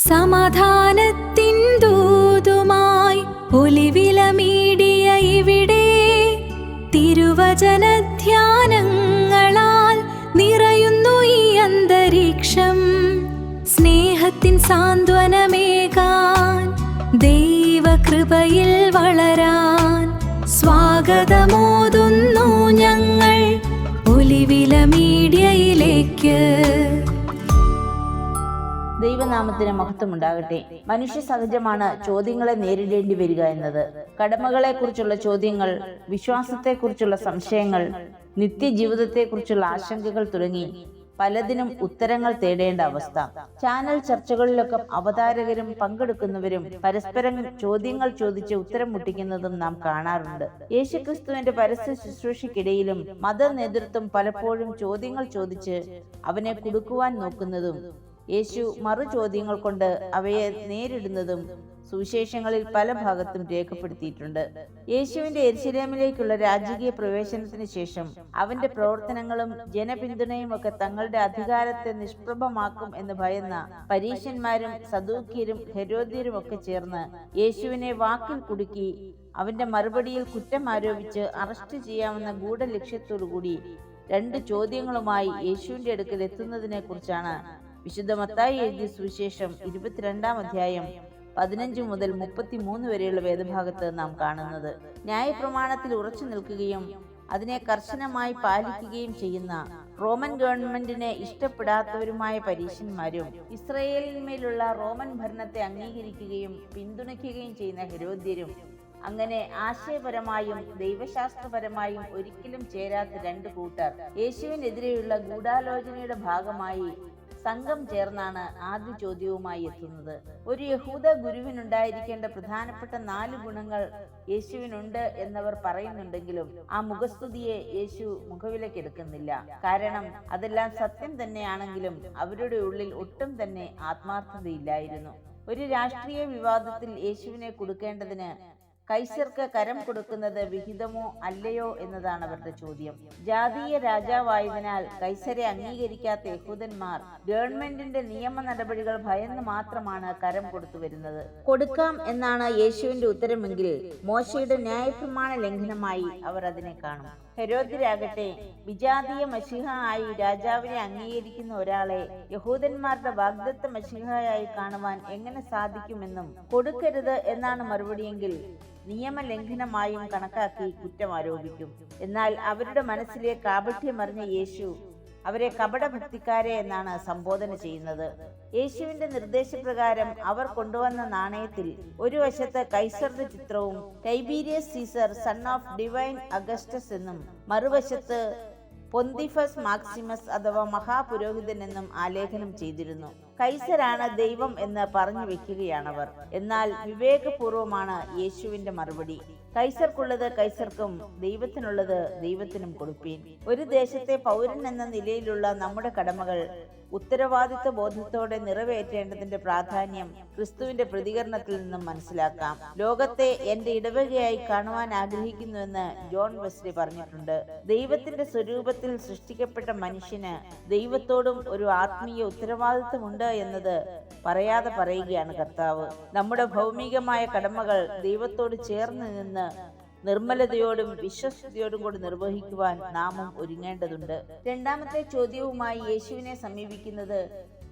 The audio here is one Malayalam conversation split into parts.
സമാധാനത്തിൻ ദൂതുമായി ഒലിവിലമീടിയ ഇവിടെ തിരുവചനധ്യാനങ്ങളാൽ നിറയുന്നു ഈ അന്തരീക്ഷം. സ്നേഹത്തിൻ സാന്ത്വനമേകാൻ, ദൈവകൃപയിൽ വളരാൻ സ്വാഗതമോതുന്നു ഞങ്ങൾ ഒലിവില മീഡിയയിലേക്ക്. ദൈവനാമത്തിന് മഹത്വമുണ്ടാകട്ടെ. മനുഷ്യ സഹജമാണ് ചോദ്യങ്ങളെ നേരിടേണ്ടി വരിക എന്നത്. കടമകളെക്കുറിച്ചുള്ള ചോദ്യങ്ങൾ, വിശ്വാസത്തെക്കുറിച്ചുള്ള സംശയങ്ങൾ, നിത്യജീവിതത്തെക്കുറിച്ചുള്ള ആശങ്കകൾ തുടങ്ങി പലതിനും ഉത്തരങ്ങൾ തേടേണ്ട അവസ്ഥ. ചാനൽ ചർച്ചകളിലൊക്കെ അവതാരകരും പങ്കെടുക്കുന്നവരും പരസ്പരം ചോദ്യങ്ങൾ ചോദിച്ച് ഉത്തരം മുട്ടിക്കുന്നതും നാം കാണാറുണ്ട്. യേശുക്രിസ്തുവിന്റെ പരസ്യ ശുശ്രൂഷയ്ക്കിടയിലും മത നേതൃത്വം പലപ്പോഴും ചോദ്യങ്ങൾ ചോദിച്ച് അവനെ കുടുക്കുവാൻ നോക്കുന്നതും യേശു മറു ചോദ്യങ്ങൾ കൊണ്ട് അവയെ നേരിടുന്നതും സുവിശേഷങ്ങളിൽ പല ഭാഗത്തും രേഖപ്പെടുത്തിയിട്ടുണ്ട്. യേശുവിന്റെ യെരുശലേമിലേക്കുള്ള രാജകീയ പ്രവേശനത്തിന് ശേഷം അവന്റെ പ്രവർത്തനങ്ങളും ജനപിന്തുണയും ഒക്കെ തങ്ങളുടെ അധികാരത്തെ നിഷ്പ്രഭമാക്കും എന്ന് ഭയന്ന പരീശന്മാരും സദൂക്യരും ഹെരോദ്യരും ഒക്കെ ചേർന്ന് യേശുവിനെ വാക്കിൽ കുടുക്കി അവന്റെ മറുപടിയിൽ കുറ്റം ആരോപിച്ച് അറസ്റ്റ് ചെയ്യാമെന്ന ഗൂഢലക്ഷ്യത്തോടുകൂടി രണ്ട് ചോദ്യങ്ങളുമായി യേശുവിന്റെ അടുക്കൽ എത്തുന്നതിനെ കുറിച്ചാണ് വിശുദ്ധ മത്തായി എഴുതിയ സുവിശേഷം 22-ാം അധ്യായം 15 മുതൽ 33 വരെയുള്ള വേദഭാഗത്ത് നാം കാണുന്നത്. ന്യായപ്രമാണത്തിൽ ഉറച്ചു നിൽക്കുകയും അതിനെ കർശനമായി പാലിക്കുകയും ചെയ്യുന്ന റോമൻ ഗവൺമെന്റിനെ ഇഷ്ടപ്പെടാത്തവരുമായ പരീശന്മാരും ഇസ്രയേലിന്മേലുള്ള റോമൻ ഭരണത്തെ അംഗീകരിക്കുകയും പിന്തുണയ്ക്കുകയും ചെയ്യുന്ന ഹെരോദ്യരും, അങ്ങനെ ആശയപരമായും ദൈവശാസ്ത്രപരമായും ഒരിക്കലും ചേരാത്ത രണ്ട് കൂട്ടർ യേശുവിനെതിരെയുള്ള ഗൂഢാലോചനയുടെ ഭാഗമായി സംഘം ചേർന്നാണ് ആദ്യ ചോദ്യവുമായി എത്തുന്നത്. ഒരു യഹൂദ ഗുരുവിനുണ്ടായിരിക്കേണ്ട പ്രധാനപ്പെട്ട 4 ഗുണങ്ങൾ യേശുവിനുണ്ട് എന്നവർ പറയുന്നുണ്ടെങ്കിലും ആ മുഖസ്തുതിയെ യേശു മുഖവിലക്കെടുക്കുന്നില്ല. കാരണം അതെല്ലാം സത്യം തന്നെയാണെങ്കിലും അവരുടെ ഉള്ളിൽ ഒട്ടും തന്നെ ആത്മാർത്ഥതയില്ലായിരുന്നു. ഒരു രാഷ്ട്രീയ വിവാദത്തിൽ യേശുവിനെ കൊടുക്കേണ്ടതിന് കൈസർക്ക് കരം കൊടുക്കുന്നത് വിഹിതമോ അല്ലയോ എന്നതാണ് അവരുടെ ചോദ്യം. ജാതീയ രാജാവായതിനാൽ കൈസരെ അംഗീകരിക്കാത്ത യഹൂദന്മാർ ഗവൺമെന്റിന്റെ നിയമ നടപടികൾ ഭയന്ന് മാത്രമാണ് കരം കൊടുത്തു വരുന്നത്. കൊടുക്കാം എന്നാണ് യേശുവിന്റെ ഉത്തരമെങ്കിൽ മോശയുടെ ന്യായപ്രമാണ ലംഘനമായി അവർ അതിനെ കാണും. ഹെരോദ്യരാകട്ടെ വിജാതീയ മശീഹ ആയി രാജാവിനെ അംഗീകരിക്കുന്ന ഒരാളെ യഹൂദന്മാരുടെ വാഗ്ദത്ത മശീഹയായി കാണുവാൻ എങ്ങനെ സാധിക്കുമെന്നും കൊടുക്കരുത് എന്നാണ് മറുപടിയെങ്കിൽ നിയമലംഘനമായും കണക്കാക്കി കുറ്റം ആരോപിക്കും. എന്നാൽ അവരുടെ മനസ്സിലെ കാപട്യമറിഞ്ഞ യേശു അവരെ കപടഭക്തിക്കാരെ എന്നാണ് സംബോധന ചെയ്യുന്നത്. യേശുവിന്റെ നിർദ്ദേശപ്രകാരം അവർ കൊണ്ടുവന്ന നാണയത്തിൽ ഒരു വശത്ത് കൈസറുടെ ചിത്രവും Tiberius Caesar son of divine Augustus എന്നും മറുവശത്ത് പൊന്തിഫസ് മാക്സിമസ് അഥവാ മഹാപുരോഹിതൻ എന്നും ആലേഖനം ചെയ്തിരുന്നു. കൈസരാണ് ദൈവം എന്ന് പറഞ്ഞു വെക്കുകയാണവർ. എന്നാൽ വിവേകപൂർവമാണ് യേശുവിന്റെ മറുപടി. കൈസർക്കുള്ളത് കൈസർക്കും ദൈവത്തിനുള്ളത് ദൈവത്തിനും കൊടുപ്പീൻ. ഒരു ദേശത്തെ പൗരൻ എന്ന നിലയിലുള്ള നമ്മുടെ കടമകൾ ഉത്തരവാദിത്വ ബോധത്തോടെ നിറവേറ്റേണ്ടതിന്റെ പ്രാധാന്യം ക്രിസ്തുവിന്റെ പ്രതികരണത്തിൽ നിന്നും മനസ്സിലാക്കാം. ലോകത്തെ എന്റെ ഇടവകയായി കാണുവാൻ ആഗ്രഹിക്കുന്നുവെന്ന് ജോൺ വെസ്ലി പറഞ്ഞിട്ടുണ്ട്. ദൈവത്തിന്റെ സ്വരൂപത്തിൽ സൃഷ്ടിക്കപ്പെട്ട മനുഷ്യന് ദൈവത്തോടും ഒരു ആത്മീയ ഉത്തരവാദിത്വമുണ്ട് എന്നത് പറയാതെ പറയുകയാണ് കർത്താവ്. നമ്മുടെ ഭൗമികമായ കടമകൾ ദൈവത്തോട് ചേർന്ന് നിന്ന് നിർമ്മലതയോടും വിശ്വസ്തയോടും കൂടി നിർവഹിക്കുവാൻ നാമും ഒരുങ്ങേണ്ടതുണ്ട്. രണ്ടാമത്തെ ചോദ്യവുമായി യേശുവിനെ സമീപിക്കുന്നത്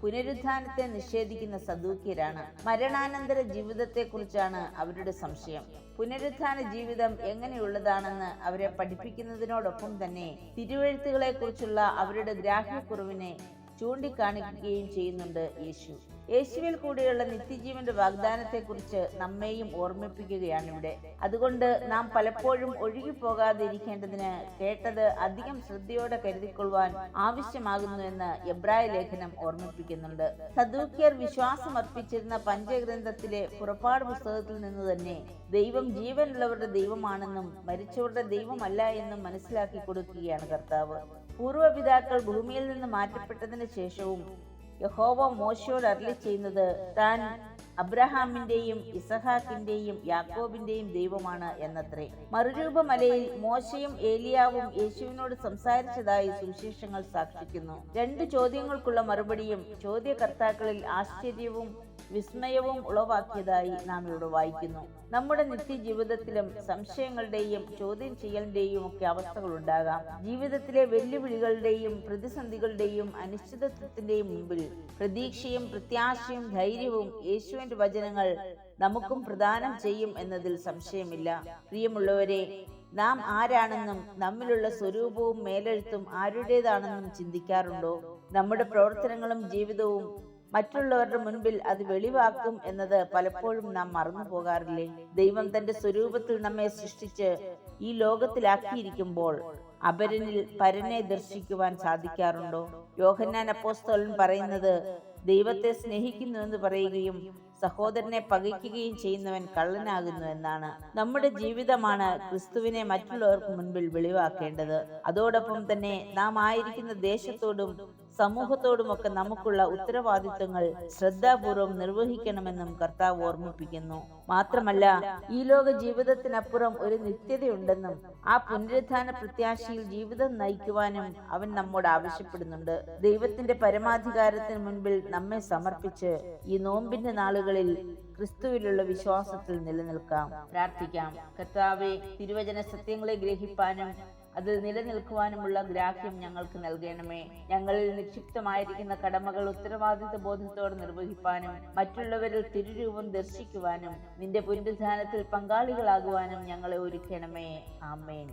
പുനരുത്ഥാനത്തെ നിഷേധിക്കുന്ന സദൂക്യരാണ്. മരണാനന്തര ജീവിതത്തെക്കുറിച്ചാണ് അവരുടെ സംശയം. പുനരുത്ഥാന ജീവിതം എങ്ങനെയുള്ളതാണെന്ന് അവരെ പഠിപ്പിക്കുന്നതിനോടൊപ്പം തന്നെ തിരുവെഴുത്തുകളെ കുറിച്ചുള്ള അവരുടെ ഗ്രാഹ്യക്കുറവിനെ ചൂണ്ടിക്കാണിക്കുകയും ചെയ്യുന്നുണ്ട് യേശു. യേശുവിൽ കൂടെയുള്ള നിത്യജീവന്റെ വാഗ്ദാനത്തെക്കുറിച്ച് നമ്മെയും ഓർമ്മിപ്പിക്കുകയാണിവിടെ. അതുകൊണ്ട് നാം പലപ്പോഴും ഒഴുകിപ്പോകാതെ ഇരിക്കേണ്ടതിന് കേട്ടത് അധികം ശ്രദ്ധയോടെ കരുതിക്കൊള്ളുവാൻ ആവശ്യമാകുന്നു എന്ന് എബ്രായ ലേഖനം ഓർമ്മിപ്പിക്കുന്നുണ്ട്. സദൂക്യർ വിശ്വാസം അർപ്പിച്ചിരുന്ന പഞ്ചഗ്രന്ഥത്തിലെ പുറപ്പാട് പുസ്തകത്തിൽ നിന്ന് തന്നെ ദൈവം ജീവനുള്ളവരുടെ ദൈവമാണെന്നും മരിച്ചവരുടെ ദൈവമല്ല എന്നും മനസ്സിലാക്കി കൊടുക്കുകയാണ് കർത്താവ്. പൂർവ്വപിതാക്കൾ ഭൂമിയിൽ നിന്ന് മാറ്റപ്പെട്ടതിന് ശേഷവും യഹോവ മോശയോട് അരുളി ചെയ്യുന്നത് താൻ അബ്രഹാമിന്റെയും ഇസഹാക്കിന്റെയും യാക്കോബിന്റെയും ദൈവമാണ് എന്നത്രേ. മറുരൂപമലയിൽ മോശയും ഏലിയാവും യേശുവിനോട് സംസാരിച്ചതായി സുവിശേഷങ്ങൾ സാക്ഷിക്കുന്നു. 2 ചോദ്യങ്ങൾക്കുള്ള മറുപടിയും ചോദ്യകർത്താക്കളിൽ ആശ്ചര്യവും വിസ്മയവും ഉളവാക്കിയതായി നാം ഇവിടെ വായിക്കുന്നു. നമ്മുടെ നിത്യജീവിതത്തിലും സംശയങ്ങളുടെയും ചോദ്യം ചെയ്യലിന്റെയും ഒക്കെ അവസ്ഥകൾ ഉണ്ടാകാം. ജീവിതത്തിലെ വെല്ലുവിളികളുടെയും പ്രതിസന്ധികളുടെയും അനിശ്ചിതത്വത്തിന്റെയും മുമ്പിൽ പ്രതീക്ഷയും പ്രത്യാശയും ധൈര്യവും യേശുവിന്റെ വചനങ്ങൾ നമുക്കും പ്രദാനം ചെയ്യും എന്നതിൽ സംശയമില്ല. പ്രിയമുള്ളവരെ, നാം ആരാണെന്നും നമ്മിലുള്ള സ്വരൂപവും മേലെഴുത്തും ആരുടേതാണെന്നും ചിന്തിക്കാറുണ്ടോ? നമ്മുടെ പ്രവർത്തനങ്ങളും ജീവിതവും മറ്റുള്ളവരുടെ മുൻപിൽ അത് വെളിവാക്കും എന്നത് പലപ്പോഴും നാം മറന്നു പോകാറില്ലേ? ദൈവം തന്റെ സ്വരൂപത്തിൽ നമ്മെ സൃഷ്ടിച്ച് ഈ ലോകത്തിലാക്കിയിരിക്കുമ്പോൾ അപരനിൽ പരനെ ദർശിക്കുവാൻ സാധിക്കാറുണ്ടോ? യോഹന്നാൻ അപ്പോസ്തലൻ പറയുന്നത്, ദൈവത്തെ സ്നേഹിക്കുന്നു എന്ന് പറയുകയും സഹോദരനെ പകയ്ക്കുകയും ചെയ്യുന്നവൻ കള്ളനാകുന്നു എന്നാണ്. നമ്മുടെ ജീവിതമാണ് ക്രിസ്തുവിനെ മറ്റുള്ളവർക്ക് മുൻപിൽ വെളിവാക്കേണ്ടത്. അതോടൊപ്പം തന്നെ നാം ആയിരിക്കുന്ന ദേശത്തോടും സമൂഹത്തോടുമൊക്കെ നമുക്കുള്ള ഉത്തരവാദിത്വങ്ങൾ ശ്രദ്ധാപൂർവം നിർവഹിക്കണമെന്നും കർത്താവ് ഓർമ്മിപ്പിക്കുന്നു. മാത്രമല്ല, ഈ ലോക ജീവിതത്തിനപ്പുറം ഒരു നിത്യതയുണ്ടെന്നും ആ പുനരുത്ഥാന പ്രത്യാശയിൽ ജീവിതം നയിക്കുവാനും അവൻ നമ്മോട് ആവശ്യപ്പെടുന്നുണ്ട്. ദൈവത്തിന്റെ പരമാധികാരത്തിന് മുൻപിൽ നമ്മെ സമർപ്പിച്ച് ഈ നോമ്പിന്റെ നാളുകളിൽ ക്രിസ്തുവിലുള്ള വിശ്വാസത്തിൽ നിലനിൽക്കാം. പ്രാർത്ഥിക്കാം. കർത്താവേ, തിരുവചന സത്യങ്ങളെ ഗ്രഹിപ്പാനും അതിൽ നിലനിൽക്കുവാനുമുള്ള ഗ്രാഹ്യം ഞങ്ങൾക്ക് നൽകണമേ. ഞങ്ങളിൽ നിക്ഷിപ്തമായിരിക്കുന്ന കടമകൾ ഉത്തരവാദിത്വ ബോധത്തോടെ നിർവഹിപ്പാനും മറ്റുള്ളവരിൽ തിരുരൂപം ദർശിക്കുവാനും നിന്റെ പുനരുത്ഥാനത്തിൽ പങ്കാളികളാകുവാനും ഞങ്ങളെ ഒരുക്കണമേ. ആമേൻ.